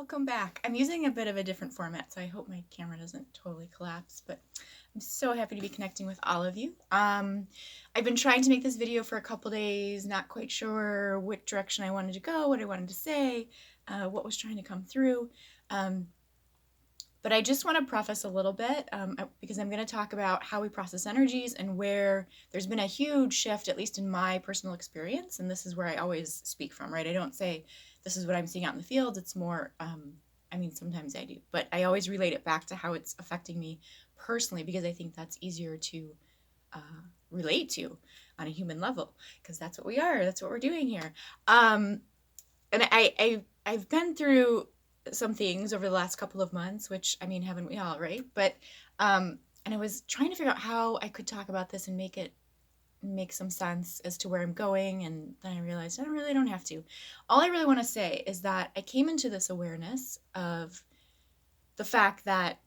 Welcome back. I'm using a bit of a different format, so I hope my camera doesn't totally collapse, but I'm so happy to be connecting with all of you. I've been trying to make this video for a couple days, not quite sure what direction I wanted to go, what I wanted to say, what was trying to come through. But I just want to preface a little bit because I'm going to talk about how we process energies and where there's been a huge shift, at least in my personal experience. And this is where I always speak from, right? I don't say this is what I'm seeing out in the field. It's more, I mean, sometimes I do, but I always relate it back to how it's affecting me personally because I think that's easier to uh, relate to on a human level because that's what we are. That's what we're doing here. And I've been through some things over the last couple of months, which I mean, haven't we all, right? But and I was trying to figure out how I could talk about this and make some sense as to where I'm going, and then I realized I really don't have to. All I really want to say is that I came into this awareness of the fact that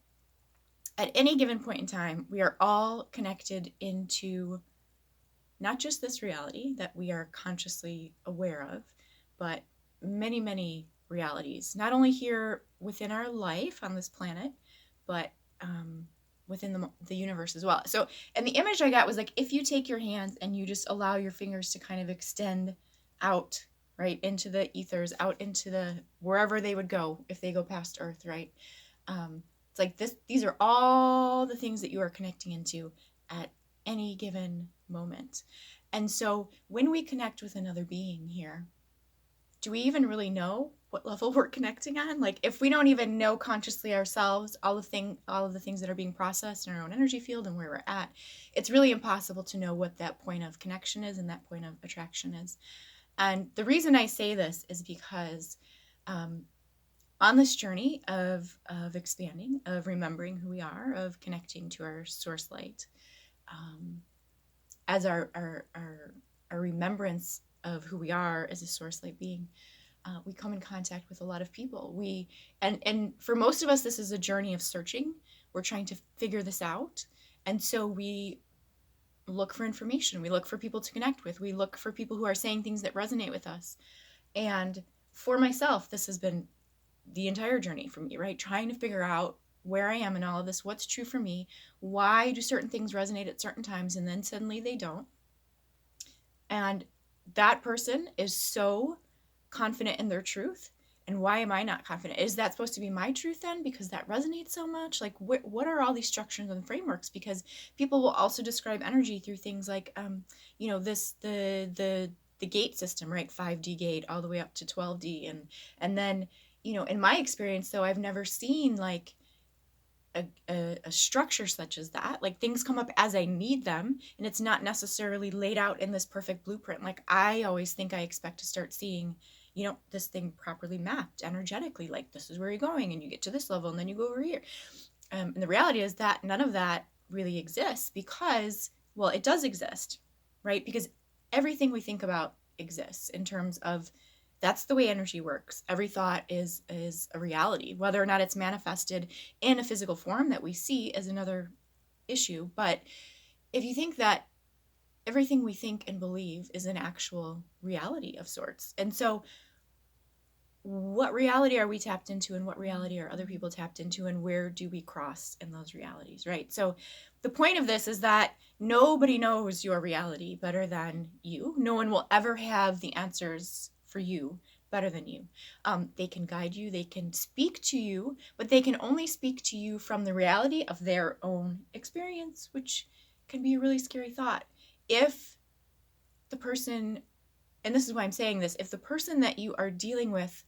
at any given point in time, we are all connected into not just this reality that we are consciously aware of, but many, many realities, not only here within our life on this planet, but within the universe as well. So, and the image I got was like, if you take your hands and you just allow your fingers to kind of extend out, right, into the ethers, out into the wherever they would go if they go past Earth, right? It's like this, these are all the things that you are connecting into at any given moment. And so when we connect with another being here, do we even really know what level we're connecting on? Like if we don't even know consciously ourselves all of the things that are being processed in our own energy field and where we're at, it's really impossible to know what that point of connection is and that point of attraction is. And the reason I say this is because on this journey of expanding, of remembering who we are, of connecting to our source light, as our remembrance of who we are as a source light being, we come in contact with a lot of people. And for most of us, this is a journey of searching. We're trying to figure this out, and so we look for information. We look for people to connect with. We look for people who are saying things that resonate with us. And for myself, this has been the entire journey for me, right? Trying to figure out where I am in all of this, what's true for me, why do certain things resonate at certain times and then suddenly they don't. And that person is so confident in their truth. And why am I not confident? Is that supposed to be my truth then because that resonates so much? Like what are all these structures and frameworks? Because people will also describe energy through things like this the gate system, right? 5D gate all the way up to 12D, and then in my experience though, I've never seen like a structure such as that. Like things come up as I need them, and it's not necessarily laid out in this perfect blueprint. Like I always think I expect to start seeing, this thing properly mapped energetically. Like this is where you're going, and you get to this level, and then you go over here. And the reality is that none of that really exists because, well, it does exist, right? Because everything we think about exists in terms of that's the way energy works. Every thought is a reality. Whether or not it's manifested in a physical form that we see is another issue. But if you think that everything we think and believe is an actual reality of sorts. And so what reality are we tapped into and what reality are other people tapped into and where do we cross in those realities, right? So the point of this is that nobody knows your reality better than you. No one will ever have the answers for you better than you. They can guide you, they can speak to you, but they can only speak to you from the reality of their own experience, which can be a really scary thought. If the person, and this is why I'm saying this, if the person that you are dealing with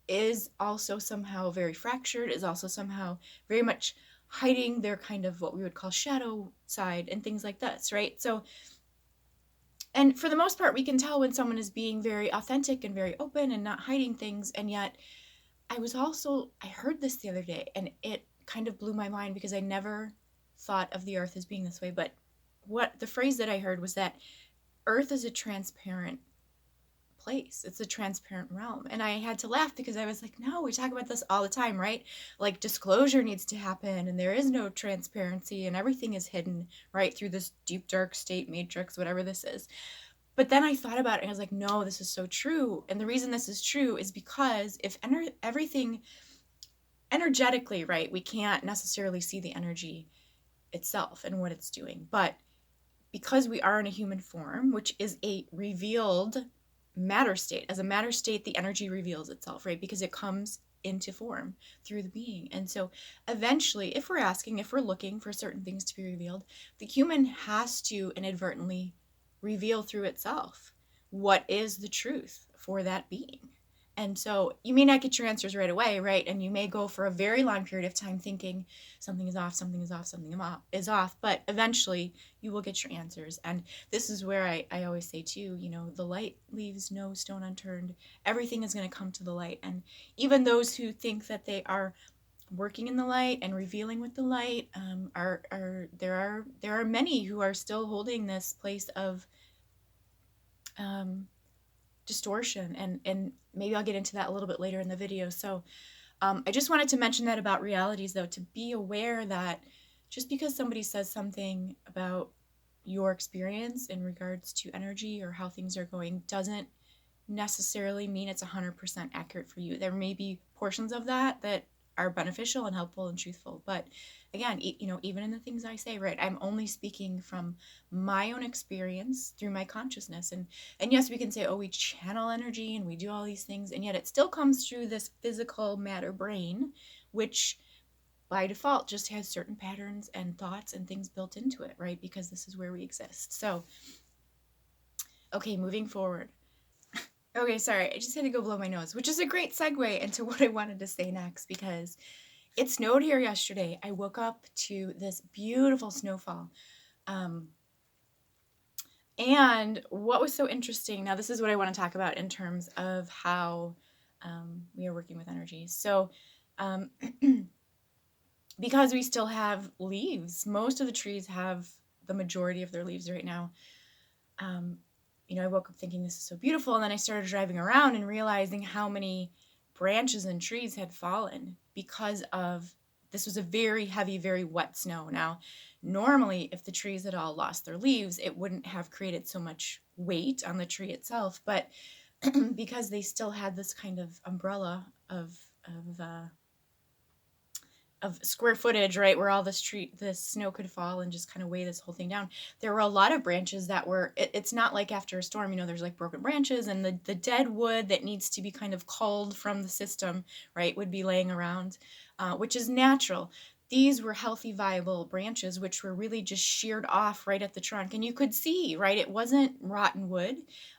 is also somehow very fractured, is also somehow very much hiding their kind of what we would call shadow side and things like this, right? So, and for the most part, we can tell when someone is being very authentic and very open and not hiding things. And yet I heard this the other day and it kind of blew my mind because I never thought of the earth as being this way. But what the phrase that I heard was that earth is a transparent place. It's a transparent realm. And I had to laugh because I was like, no, we talk about this all the time, right? Like disclosure needs to happen and there is no transparency and everything is hidden, right? Through this deep, dark state matrix, whatever this is. But then I thought about it and I was like, no, this is so true. And the reason this is true is because if everything energetically, right, we can't necessarily see the energy itself and what it's doing. But because we are in a human form, which is a revealed matter state, as a matter state, the energy reveals itself, right? Because it comes into form through the being. And so eventually, if we're looking for certain things to be revealed, the human has to inadvertently reveal through itself what is the truth for that being. And so you may not get your answers right away, right? And you may go for a very long period of time thinking something is off, something is off, something is off, but eventually you will get your answers. And this is where I always say too, the light leaves no stone unturned. Everything is going to come to the light. And even those who think that they are working in the light and revealing with the light, there are many who are still holding this place of distortion, and maybe I'll get into that a little bit later in the video. So I just wanted to mention that about realities, though, to be aware that just because somebody says something about your experience in regards to energy or how things are going doesn't necessarily mean it's 100% accurate for you. There may be portions of that are beneficial and helpful and truthful, but again, even in the things I say, right, I'm only speaking from my own experience through my consciousness. And yes, we can say, oh, we channel energy and we do all these things, and yet it still comes through this physical matter brain, which by default just has certain patterns and thoughts and things built into it, right? Because this is where we exist. So, okay, moving forward. Okay, sorry, I just had to go blow my nose, which is a great segue into what I wanted to say next, because it snowed here yesterday. I woke up to this beautiful snowfall. And what was so interesting, now this is what I want to talk about in terms of how we are working with energy. So because we still have leaves, most of the trees have the majority of their leaves right now. I woke up thinking this is so beautiful, and then I started driving around and realizing how many branches and trees had fallen because of this was a very heavy, very wet snow. Now, normally, if the trees had all lost their leaves, it wouldn't have created so much weight on the tree itself, but because they still had this kind of umbrella of square footage, right, where all this snow could fall and just kind of weigh this whole thing down. There were a lot of branches that were, it's not like after a storm, there's like broken branches, and the dead wood that needs to be kind of culled from the system, right, would be laying around, which is natural. These were healthy, viable branches, which were really just sheared off right at the trunk. And you could see, right, it wasn't rotten wood.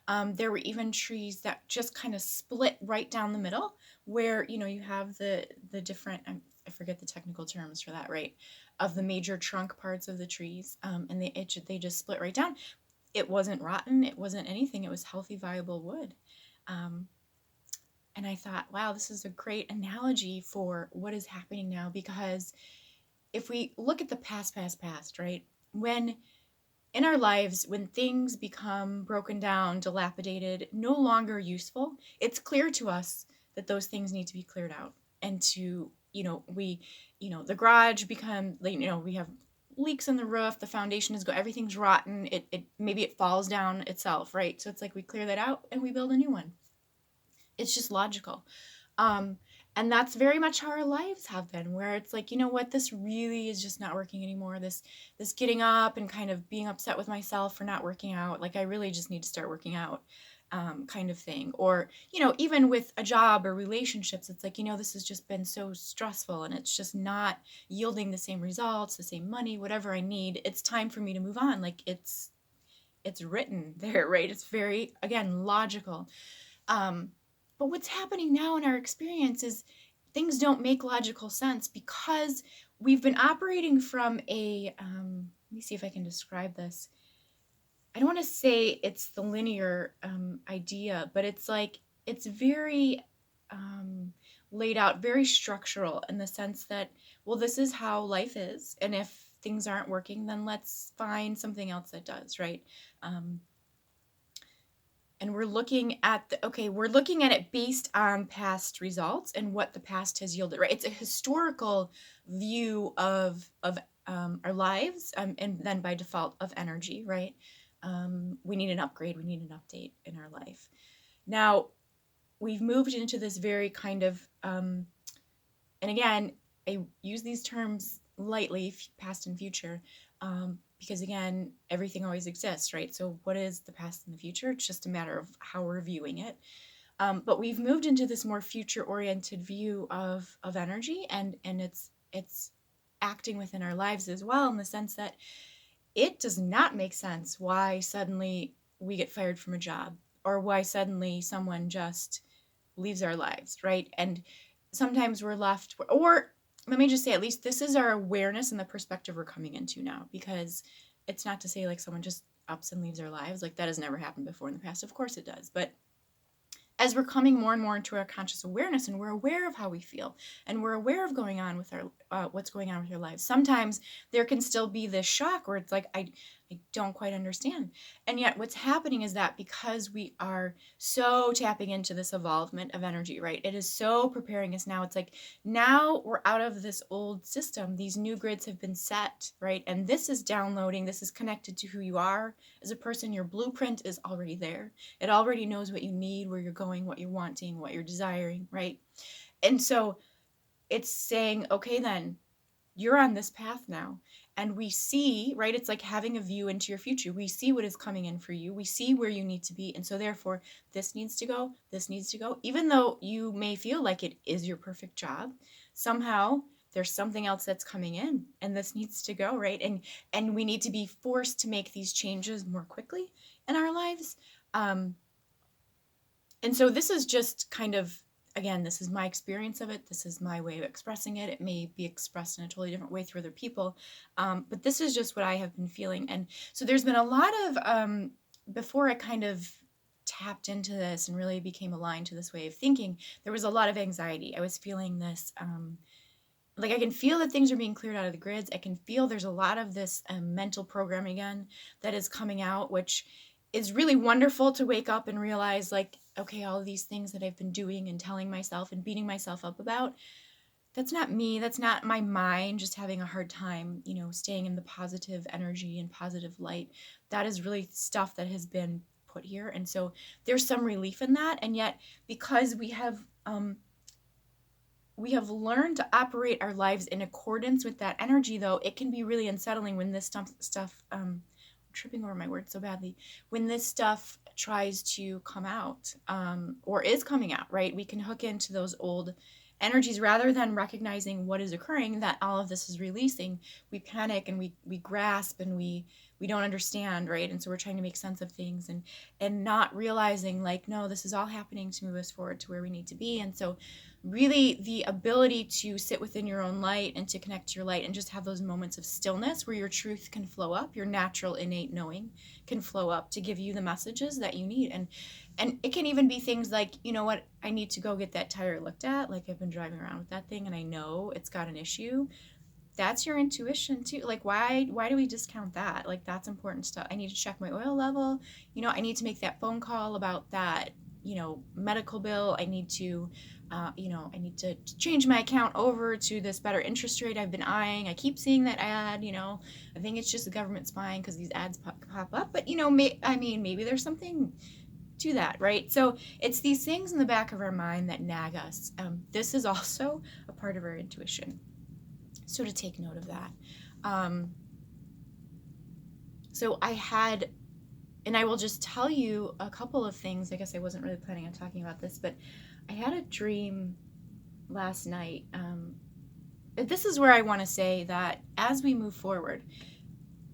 There were even trees that just kind of split right down the middle, where, you have the different, I forget the technical terms for that, right, of the major trunk parts of the trees, and they just split right down. It wasn't rotten. It wasn't anything. It was healthy, viable wood. And I thought, wow, this is a great analogy for what is happening now, because if we look at the past, right, when in our lives, when things become broken down, dilapidated, no longer useful, it's clear to us that those things need to be cleared out. And to, the garage become, we have leaks in the roof, the foundation is everything's rotten, maybe it falls down itself, right? So it's like we clear that out and we build a new one. It's just logical. And that's very much how our lives have been, where it's like, what, this really is just not working anymore. This getting up and kind of being upset with myself for not working out. Like, I really just need to start working out, kind of thing. Or, even with a job or relationships, it's like, this has just been so stressful and it's just not yielding the same results, the same money, whatever I need. It's time for me to move on. Like, it's written there, right? It's very, again, logical. But what's happening now in our experience is things don't make logical sense, because we've been operating from let me see if I can describe this. I don't want to say it's the linear idea, but it's like, it's very laid out, very structural, in the sense that, well, this is how life is. And if things aren't working, then let's find something else that does, right? And we're looking at it based on past results and what the past has yielded, right? It's a historical view of our lives, and then by default of energy, right? We need an upgrade. We need an update in our life. Now, we've moved into this very kind of, and again, I use these terms lightly, past and future, because again, everything always exists, right? So, what is the past and the future? It's just a matter of how we're viewing it. But we've moved into this more future-oriented view of energy, and it's acting within our lives as well, in the sense that it does not make sense why suddenly we get fired from a job, or why suddenly someone just leaves our lives, right? And sometimes we're left, or let me just say, at least this is our awareness and the perspective we're coming into now, because it's not to say like someone just ups and leaves our lives. Like, that has never happened before in the past. Of course it does. But as we're coming more and more into our conscious awareness, and we're aware of how we feel, and we're aware of going on with our what's going on with our lives, sometimes there can still be this shock where it's like, I don't quite understand. And yet what's happening is that because we are so tapping into this evolvement of energy, right? It is so preparing us now. It's like, now we're out of this old system. These new grids have been set, right? And this is downloading, this is connected to who you are as a person. Your blueprint is already there. It already knows what you need, where you're going, what you're wanting, what you're desiring, right? And so it's saying, okay, then you're on this path now. And we see, right? It's like having a view into your future. We see what is coming in for you. We see where you need to be. And so therefore, this needs to go, this needs to go. Even though you may feel like it is your perfect job, somehow there's something else that's coming in, and this needs to go, right? And we need to be forced to make these changes more quickly in our lives. And so this is just kind of, again, this is my experience of it. This is my way of expressing it. It may be expressed in a totally different way through other people. But this is just what I have been feeling. And so there's been a lot of, before I kind of tapped into this and really became aligned to this way of thinking, there was a lot of anxiety. I was feeling this, like, I can feel that things are being cleared out of the grids. I can feel there's a lot of this mental programming again that is coming out, which is really wonderful to wake up and realize, like, okay, all of these things that I've been doing and telling myself and beating myself up about, that's not me. That's not my mind just having a hard time, staying in the positive energy and positive light. That is really stuff that has been put here. And so there's some relief in that. And yet, because we have learned to operate our lives in accordance with that energy, though, it can be really unsettling when this stuff I'm tripping over my words so badly, when this stuff tries to come out, or is coming out, right? We can hook into those old energies rather than recognizing what is occurring, that all of this is releasing. We panic and we grasp and we don't understand, right? And so we're trying to make sense of things, and not realizing, like, no, this is all happening to move us forward to where we need to be. And so really, the ability to sit within your own light and to connect to your light and just have those moments of stillness where your truth can flow up, your natural innate knowing can flow up to give you the messages that you need. And it can even be things like, you know what, I need to go get that tire looked at. Like, I've been driving around with that thing and I know it's got an issue. That's your intuition too. Like, why do we discount that? Like, that's important stuff. I need to check my oil level. I need to make that phone call about that, medical bill. I need to I need to change my account over to this better interest rate I've been eyeing. I keep seeing that ad. I think it's just the government spying because these ads pop up. But maybe there's something to that, right? So it's these things in the back of our mind that nag us. This is also a part of our intuition. So to take note of that. So I had, and I will just tell you a couple of things. I guess I wasn't really planning on talking about this, but I had a dream last night. This is where I want to say that as we move forward,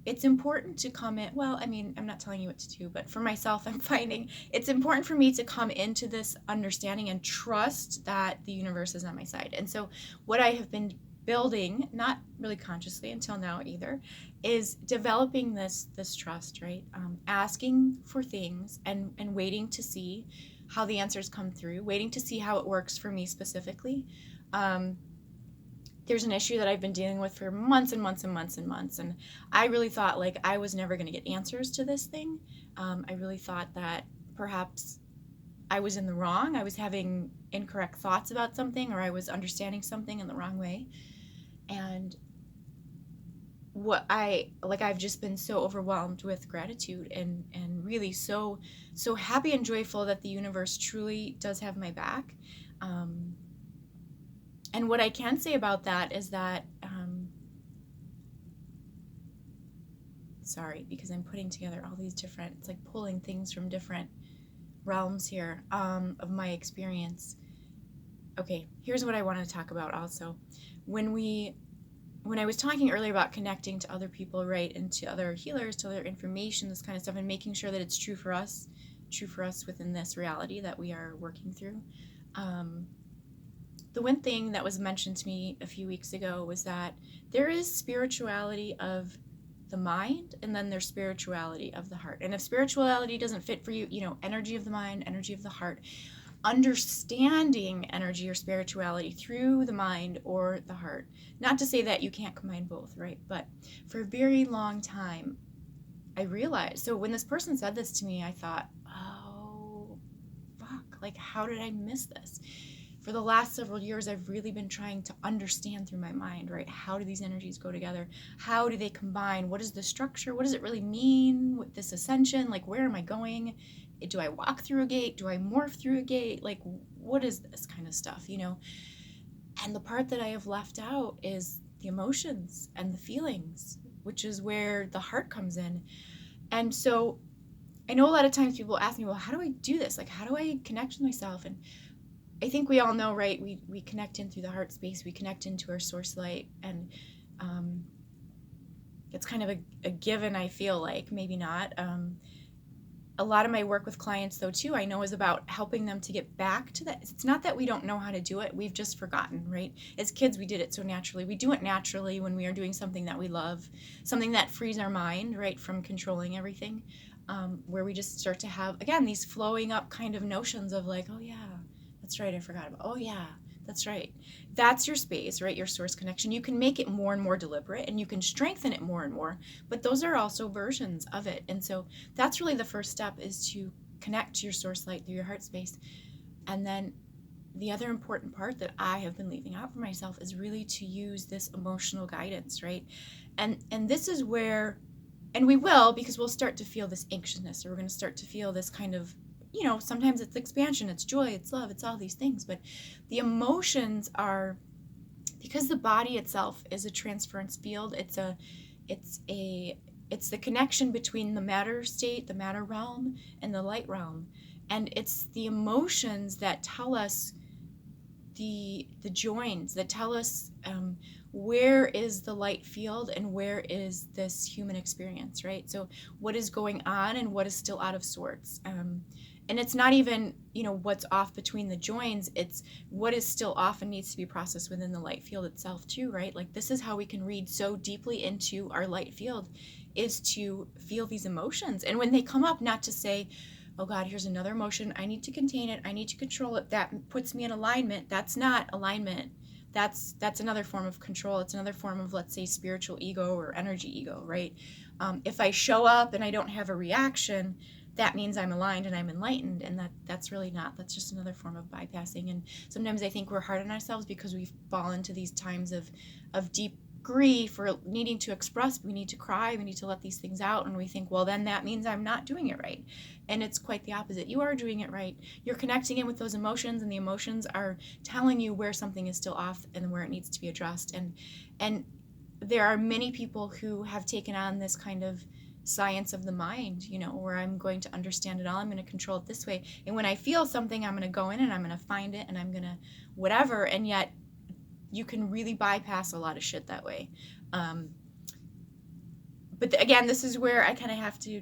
it's important to come in. Well, I'm not telling you what to do, but for myself, I'm finding it's important for me to come into this understanding and trust that the universe is on my side. And so what I have been building, not really consciously until now either, is developing this trust, right? Asking for things and waiting to see how the answers come through, waiting to see how it works for me specifically. There's an issue that I've been dealing with for months and months and months and months, and I really thought like I was never going to get answers to this thing. I really thought that perhaps I was in the wrong. I was having incorrect thoughts about something, or I was understanding something in the wrong way. And I've just been so overwhelmed with gratitude and really so happy and joyful that the universe truly does have my back. Um, and what I can say about that is that, sorry, because I'm putting together all these different, it's like pulling things from different realms here, of my experience. Okay, here's what I want to talk about also. When I was talking earlier about connecting to other people, right, and to other healers, to other information, this kind of stuff, and making sure that it's true for us within this reality that we are working through. The one thing that was mentioned to me a few weeks ago was that there is spirituality of the mind, and then there's spirituality of the heart. And if spirituality doesn't fit for you, energy of the mind, energy of the heart, understanding energy or spirituality through the mind or the heart. Not to say that you can't combine both, right? But for a very long time, I realized, so when this person said this to me, I thought, oh, fuck, like, how did I miss this? For the last several years, I've really been trying to understand through my mind, right? How do these energies go together? How do they combine? What is the structure? What does it really mean with this ascension? Like, where am I going? Do I walk through a gate? Do I morph through a gate? Like, what is this kind of stuff, And the part that I have left out is the emotions and the feelings, which is where the heart comes in. And so I know a lot of times people ask me, well, how do I do this? Like, how do I connect with myself? And I think we all know, right? We connect in through the heart space. We connect into our source light. And it's kind of a given, I feel like. Maybe not. A lot of my work with clients, though, too, I know is about helping them to get back to that. It's not that we don't know how to do it. We've just forgotten, right? As kids, we did it so naturally. We do it naturally when we are doing something that we love, something that frees our mind, right, from controlling everything, where we just start to have, again, these flowing up kind of notions of like, oh, yeah, that's right, I forgot about, oh, yeah, that's right. That's your space, right? Your source connection. You can make it more and more deliberate, and you can strengthen it more and more, but those are also versions of it. And so that's really the first step, is to connect to your source light through your heart space. And then the other important part that I have been leaving out for myself is really to use this emotional guidance, right? And this is where, and we will, because we'll start to feel this anxiousness, or we're going to start to feel this kind of, sometimes it's expansion, it's joy, it's love, it's all these things. But the emotions are, because the body itself is a transference field, it's the connection between the matter state, the matter realm, and the light realm. And it's the emotions that tell us the joins, that tell us where is the light field and where is this human experience, right? So what is going on and what is still out of sorts. And it's not even, what's off between the joins, it's what is still off and needs to be processed within the light field itself too, right? Like, this is how we can read so deeply into our light field, is to feel these emotions. And when they come up, not to say, oh God, here's another emotion, I need to contain it, I need to control it, that puts me in alignment. That's not alignment. That's another form of control. It's another form of, let's say, spiritual ego or energy ego, right? If I show up and I don't have a reaction, that means I'm aligned and I'm enlightened, and that's really not. That's just another form of bypassing. And sometimes I think we're hard on ourselves because we fall into these times of deep grief or needing to express. We need to cry, we need to let these things out, and we think, well, then that means I'm not doing it right. And it's quite the opposite. You are doing it right. You're connecting in with those emotions, and the emotions are telling you where something is still off and where it needs to be addressed. And there are many people who have taken on this kind of science of the mind, where I'm going to understand it all, I'm going to control it this way, and when I feel something, I'm going to go in and I'm going to find it and I'm going to whatever. And yet you can really bypass a lot of shit that way. But again, this is where I kind of have to,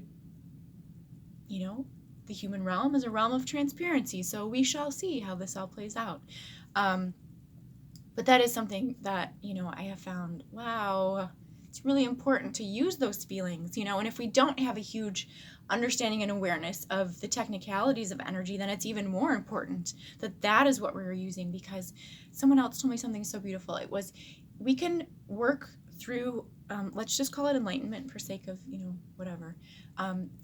the human realm is a realm of transparency, so we shall see how this all plays out. But that is something that, I have found, wow, it's really important to use those feelings, and if we don't have a huge understanding and awareness of the technicalities of energy, then it's even more important that is what we're using. Because someone else told me something so beautiful. It was, we can work through, let's just call it enlightenment for sake of, whatever,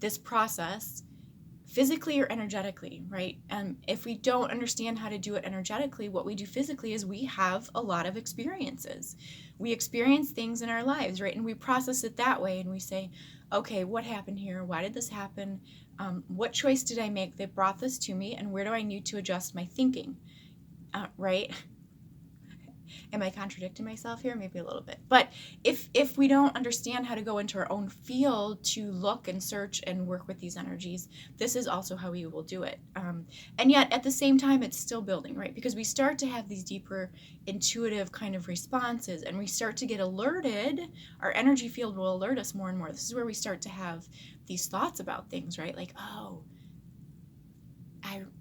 this process physically or energetically, right? And if we don't understand how to do it energetically, what we do physically is we have a lot of experiences. We experience things in our lives, right? And we process it that way, and we say, okay, what happened here? Why did this happen? What choice did I make that brought this to me? And where do I need to adjust my thinking? Right? Am I contradicting myself here? Maybe a little bit. But if we don't understand how to go into our own field to look and search and work with these energies, this is also how we will do it. And yet at the same time, it's still building, right? Because we start to have these deeper intuitive kind of responses, and we start to get alerted. Our energy field will alert us more and more. This is where we start to have these thoughts about things, right? Like, oh,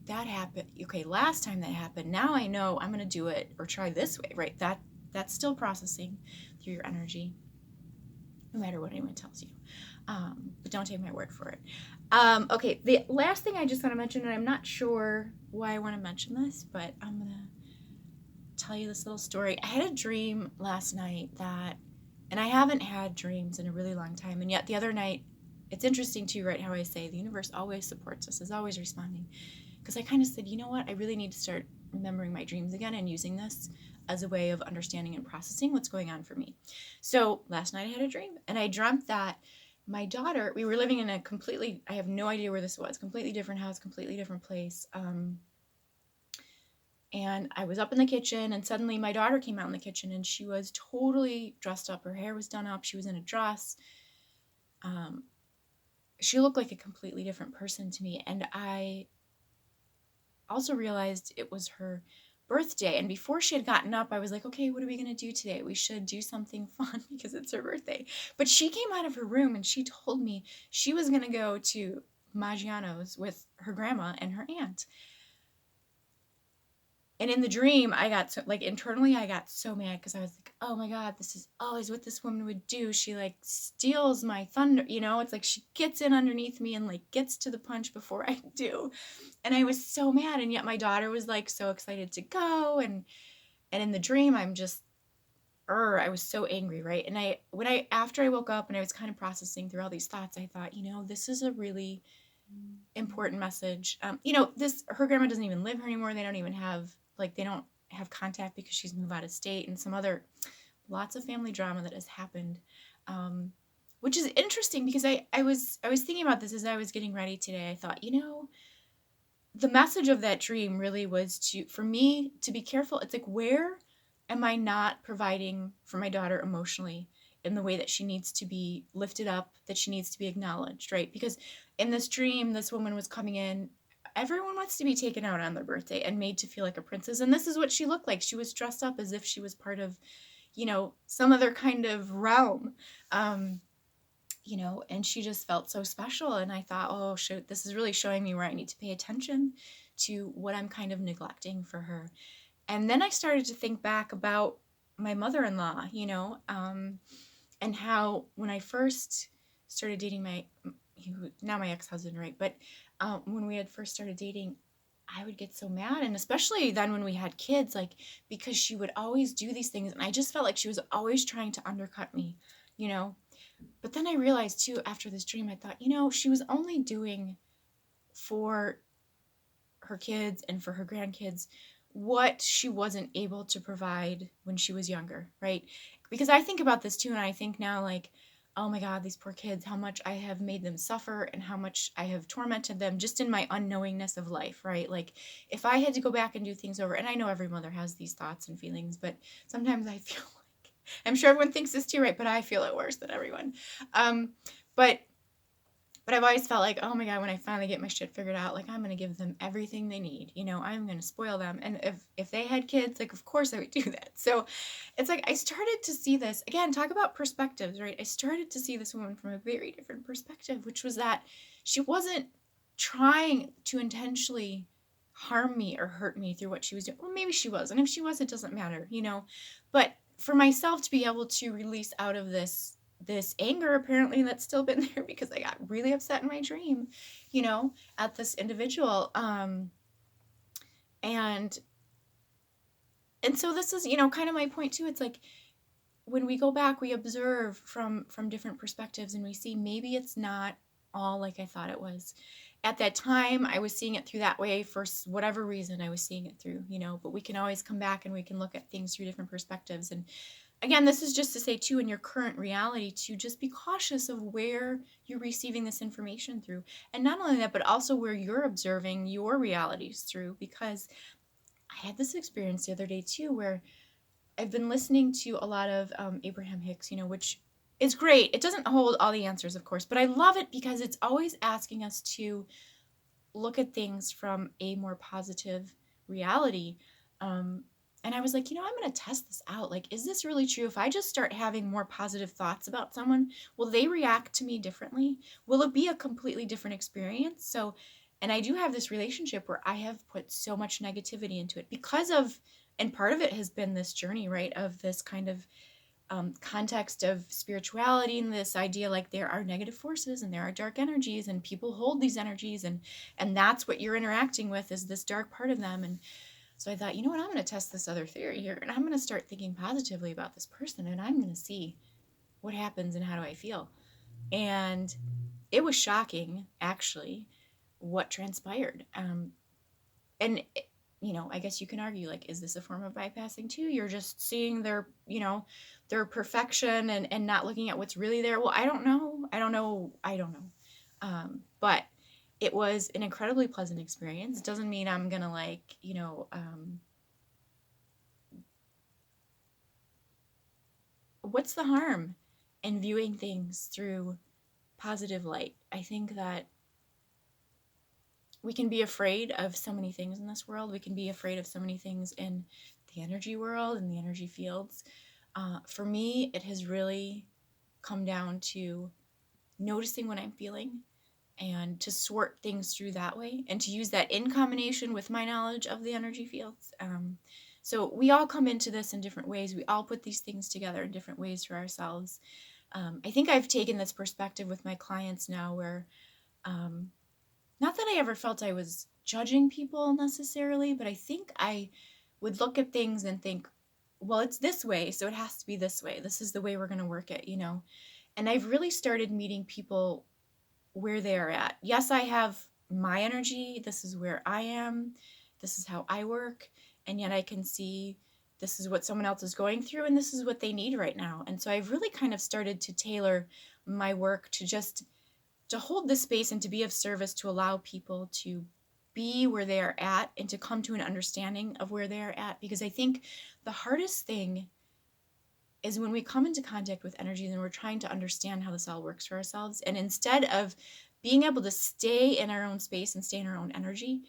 that happened. Okay, last time that happened. Now I know I'm going to do it or try this way, right? That's still processing through your energy, no matter what anyone tells you. But don't take my word for it. Okay, the last thing I just want to mention, and I'm not sure why I want to mention this, but I'm going to tell you this little story. I had a dream last night and I haven't had dreams in a really long time, and yet the other night, it's interesting too, right, how I say the universe always supports us, is always responding. Because I kind of said, you know what, I really need to start remembering my dreams again and using this as a way of understanding and processing what's going on for me. So last night I had a dream, and I dreamt that my daughter, we were living in a completely, I have no idea where this was, completely different house, completely different place. And I was up in the kitchen, and suddenly my daughter came out in the kitchen, and she was totally dressed up. Her hair was done up. She was in a dress. She looked like a completely different person to me. And I also realized it was her birthday. And before she had gotten up, I was like, okay, what are we going to do today? We should do something fun because it's her birthday. But she came out of her room and she told me she was going to go to Maggiano's with her grandma and her aunt. And in the dream, I got so, like, internally, I got so mad because I was like, oh my God, this is always what this woman would do. She like steals my thunder, it's like she gets in underneath me and like gets to the punch before I do. And I was so mad. And yet my daughter was like so excited to go. And in the dream, I'm just, I was so angry, right? And after I woke up and I was kind of processing through all these thoughts, I thought, this is a really important message. Her grandma doesn't even live here anymore. They don't have contact because she's moved out of state, and lots of family drama that has happened, which is interesting because I was thinking about this as I was getting ready today. I thought, the message of that dream really was for me to be careful. It's like, where am I not providing for my daughter emotionally in the way that she needs to be lifted up, that she needs to be acknowledged, right? Because in this dream, this woman was coming in. Everyone wants to be taken out on their birthday and made to feel like a princess. And this is what she looked like. She was dressed up as if she was part of, some other kind of realm, and she just felt so special. And I thought, oh, shoot, this is really showing me where I need to pay attention to what I'm kind of neglecting for her. And then I started to think back about my mother-in-law, and how when I first started dating now my ex-husband, right? But when we had first started dating, I would get so mad. And especially then when we had kids, like, because she would always do these things. And I just felt like she was always trying to undercut me, But then I realized too, after this dream, I thought, she was only doing for her kids and for her grandkids what she wasn't able to provide when she was younger, right? Because I think about this too, and I think now, like, oh my God, these poor kids, how much I have made them suffer and how much I have tormented them just in my unknowingness of life, right? Like, if I had to go back and do things over, and I know every mother has these thoughts and feelings, but sometimes I feel like, I'm sure everyone thinks this too, right? But I feel it worse than everyone. But I've always felt like, oh my God, when I finally get my shit figured out, like, I'm going to give them everything they need. I'm going to spoil them. And if they had kids, like, of course I would do that. So it's like, I started to see this, again, talk about perspectives, right? I started to see this woman from a very different perspective, which was that she wasn't trying to intentionally harm me or hurt me through what she was doing. Well, maybe she was. And if she was, it doesn't matter, But for myself to be able to release out of this anger, apparently, that's still been there because I got really upset in my dream, at this individual. And so this is, kind of my point too. It's like, when we go back, we observe from different perspectives and we see maybe it's not all like I thought it was. at that time I was seeing it through that way for whatever reason I was seeing it through, but we can always come back and we can look at things through different perspectives. And again, this is just to say too, in your current reality, to just be cautious of where you're receiving this information through. And not only that, but also where you're observing your realities through. Because I had this experience the other day too, where I've been listening to a lot of Abraham Hicks, which is great. It doesn't hold all the answers, of course, but I love it because it's always asking us to look at things from a more positive reality. And I was like, I'm going to test this out. Like, is this really true? If I just start having more positive thoughts about someone, will they react to me differently? Will it be a completely different experience? So, and I do have this relationship where I have put so much negativity into it because of, and part of it has been this journey, right, of this kind of context of spirituality and this idea like there are negative forces and there are dark energies and people hold these energies, and that's what you're interacting with is this dark part of them. And so I thought, you know what, I'm going to test this other theory here, and I'm going to start thinking positively about this person, and I'm going to see what happens and how do I feel. And it was shocking, actually, what transpired. And I guess you can argue, like, is this a form of bypassing too? You're just seeing their perfection and not looking at what's really there. Well, I don't know. But it was an incredibly pleasant experience. It doesn't mean I'm gonna what's the harm in viewing things through positive light? I think that we can be afraid of so many things in this world. We can be afraid of so many things in the energy world and the energy fields. For me, it has really come down to noticing what I'm feeling and to sort things through that way and to use that in combination with my knowledge of the energy fields. So we all come into this in different ways. We all put these things together in different ways for ourselves. I think I've taken this perspective with my clients now where not that I ever felt I was judging people necessarily, but I think I would look at things and think, well, it's this way, so it has to be this way. This is the way we're going to work it. And I've really started meeting people where they are at. Yes, I have my energy. This is where I am. This is how I work. And yet I can see this is what someone else is going through and this is what they need right now. And so I've really kind of started to tailor my work to hold this space and to be of service, to allow people to be where they are at and to come to an understanding of where they are at. Because I think the hardest thing is when we come into contact with energies and we're trying to understand how this all works for ourselves. And instead of being able to stay in our own space and stay in our own energy,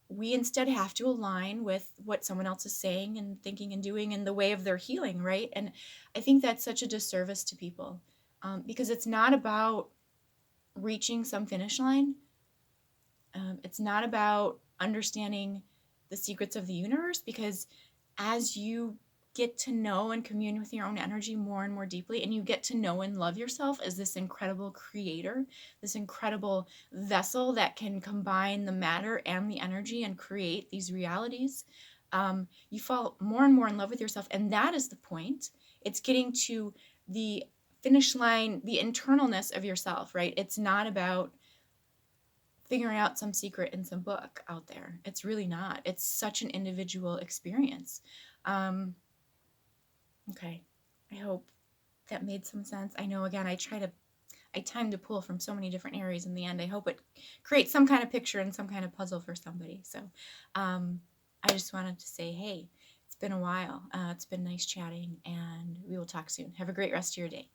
we instead have to align with what someone else is saying and thinking and doing in the way of their healing, right? And I think that's such a disservice to people because it's not about reaching some finish line. It's not about understanding the secrets of the universe, because as you get to know and commune with your own energy more and more deeply, and you get to know and love yourself as this incredible creator, this incredible vessel that can combine the matter and the energy and create these realities, you fall more and more in love with yourself. And that is the point. It's getting to the finish line, the internalness of yourself, right? It's not about figuring out some secret in some book out there. It's really not. It's such an individual experience. Okay, I hope that made some sense. I know, again, I time to pull from so many different areas in the end. I hope it creates some kind of picture and some kind of puzzle for somebody. So I just wanted to say, hey, it's been a while. It's been nice chatting, and we will talk soon. Have a great rest of your day.